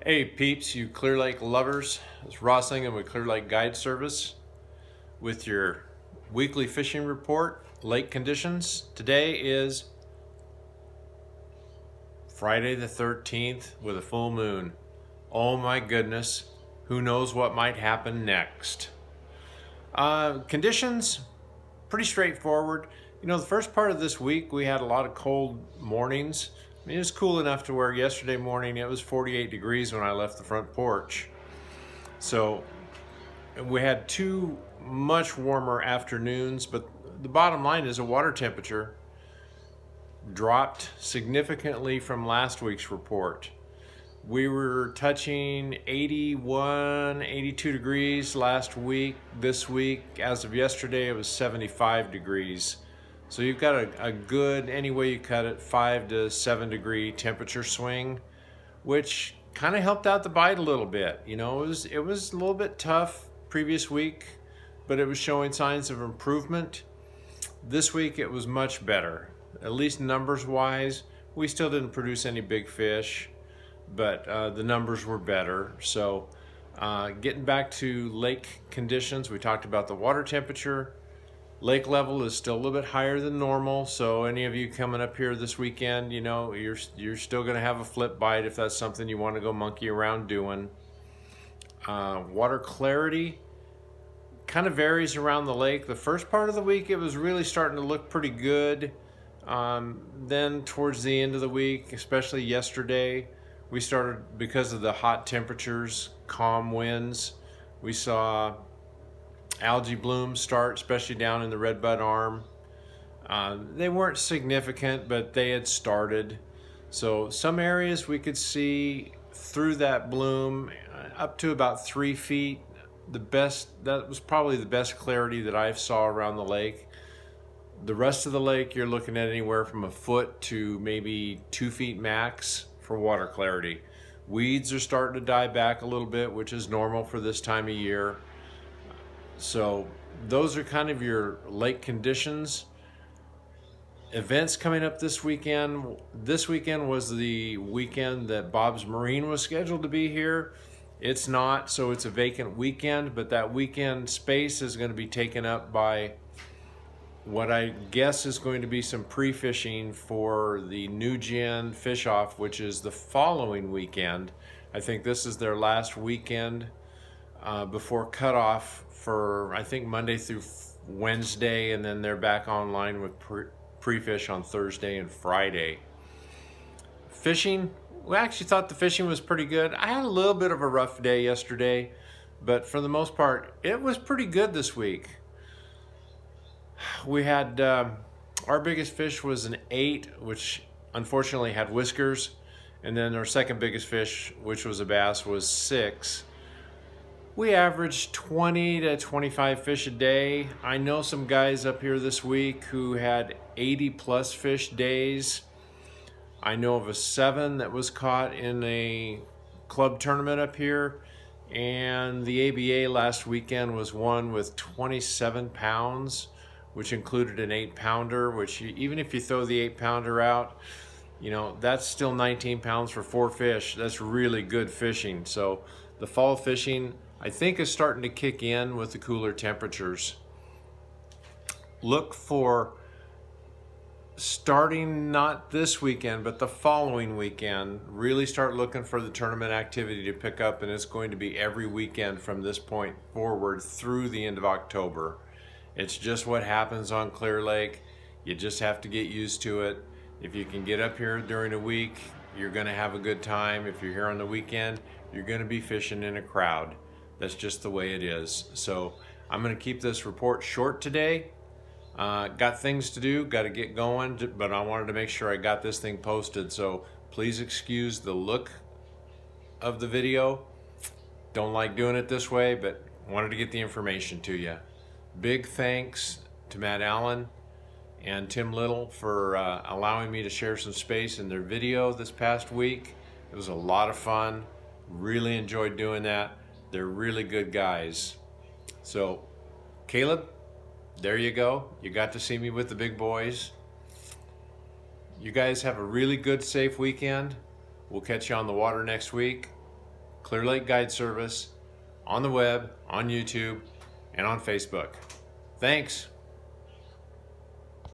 Hey peeps, you Clear Lake lovers. It's Ross Ingham with Clear Lake Guide Service with your weekly fishing report, lake conditions. Today is Friday the 13th with a full moon. Oh my goodness, who knows what might happen next. Conditions, pretty straightforward. You know, the first part of this week we had a lot of cold mornings. I mean, it was cool enough to where yesterday morning it was 48 degrees when I left the front porch. So we had two much warmer afternoons, but the bottom line is the water temperature dropped significantly from last week's report. We were touching 81, 82 degrees last week. This week, as of yesterday, it was 75 degrees. So you've got a good, any way you cut it, 5 to 7 degree temperature swing, which kind of helped out the bite a little bit. You know, it was a little bit tough previous week, but it was showing signs of improvement. This week it was much better, at least numbers wise. We still didn't produce any big fish, but the numbers were better. So getting back to lake conditions, we talked about the water temperature. Lake level is still a little bit higher than normal, so any of you coming up here this weekend, you know, you're still going to have a flip bite if that's something you want to go monkey around doing. Water clarity kind of varies around the lake. The first part of the week, it was really starting to look pretty good. Then towards the end of the week, especially yesterday, we started, because of the hot temperatures, calm winds, we saw algae blooms start, especially down in the redbud arm. They weren't significant, but they had started. So some areas we could see through that bloom up to about 3 feet. That was probably the best clarity that I saw around the lake. The rest of the lake, you're looking at anywhere from a foot to maybe 2 feet max for water clarity. Weeds are starting to die back a little bit, which is normal for this time of year. So those are kind of your lake conditions. Events coming up this weekend. This weekend was the weekend that Bob's Marine was scheduled to be here. It's not, so it's a vacant weekend, but that weekend space is going to be taken up by what I guess is going to be some pre-fishing for the New Gen Fish Off, which is the following weekend. I think this is their last weekend before cutoff for, I think, Monday through Wednesday, and then they're back online with pre-fish on Thursday and Friday. Fishing, we actually thought the fishing was pretty good. I had a little bit of a rough day yesterday, but for the most part, it was pretty good this week. We had, our biggest fish was an 8, which unfortunately had whiskers, and then our second biggest fish, which was a bass, was 6. We averaged 20 to 25 fish a day. I know some guys up here this week who had 80 plus fish days. I know of a 7 that was caught in a club tournament up here, and the ABA last weekend was one with 27 pounds, which included an 8-pounder, which even if you throw the 8-pounder out, you know, that's still 19 pounds for 4 fish. That's really good fishing. So the fall fishing, I think, is starting to kick in with the cooler temperatures. Look for, starting not this weekend, but the following weekend, really start looking for the tournament activity to pick up, and it's going to be every weekend from this point forward through the end of October. It's just what happens on Clear Lake. You just have to get used to it. If you can get up here during a week, you're going to have a good time. If you're here on the weekend, you're going to be fishing in a crowd. That's just the way it is. So I'm going to keep this report short today. Got things to do, got to get going, but I wanted to make sure I got this thing posted. So please excuse the look of the video. Don't like doing it this way, but wanted to get the information to you. Big thanks to Matt Allen and Tim Little for allowing me to share some space in their video this past week. It was a lot of fun. Really enjoyed doing that. They're really good guys. So, Caleb, there you go. You got to see me with the big boys. You guys have a really good, safe weekend. We'll catch you on the water next week. Clear Lake Guide Service on the web, on YouTube, and on Facebook. Thanks.